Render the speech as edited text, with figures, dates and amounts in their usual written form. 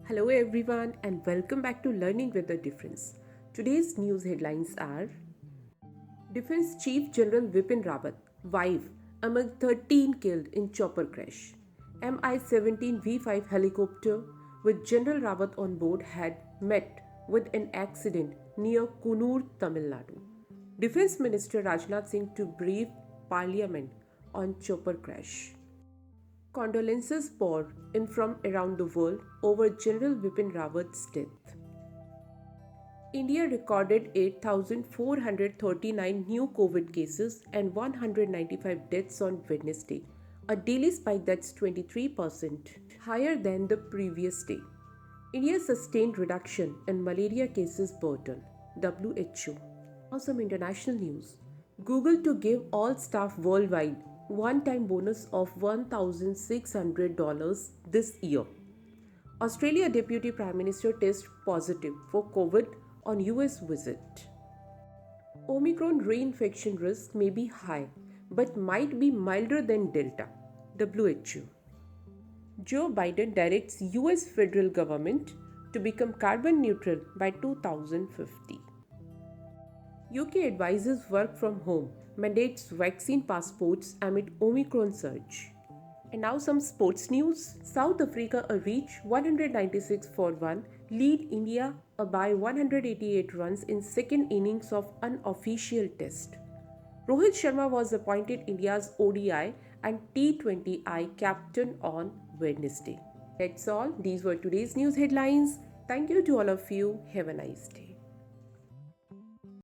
Hello everyone and welcome back to Learning with a Difference. Today's news headlines are: Defense Chief General Vipin Rawat, wife among 13 killed in chopper crash. Mi-17 V5 helicopter with General Rawat on board had met with an accident near Kunur, Tamil Nadu. Defense Minister Rajnath Singh to brief Parliament on chopper crash. Condolences pour in from around the world over General Vipin Rawat's death. India recorded 8,439 new COVID cases and 195 deaths on Wednesday, a daily spike that's 23% higher than the previous day. India sustained reduction in malaria cases burden, WHO. Now some international news. Google to give all staff worldwide one-time bonus of $1,600 this year. Australia Deputy Prime Minister tests positive for COVID on US visit. Omicron reinfection risk may be high but might be milder than Delta, WHO. Joe Biden directs US federal government to become carbon neutral by 2050. UK advises work from home, mandates vaccine passports amid Omicron surge. And now some sports news. South Africa a reach 196 for 1, lead India by 188 runs in second innings of unofficial test. Rohit Sharma was appointed India's ODI and T20I captain on Wednesday. That's all. These were today's news headlines. Thank you to all of you. Have a nice day.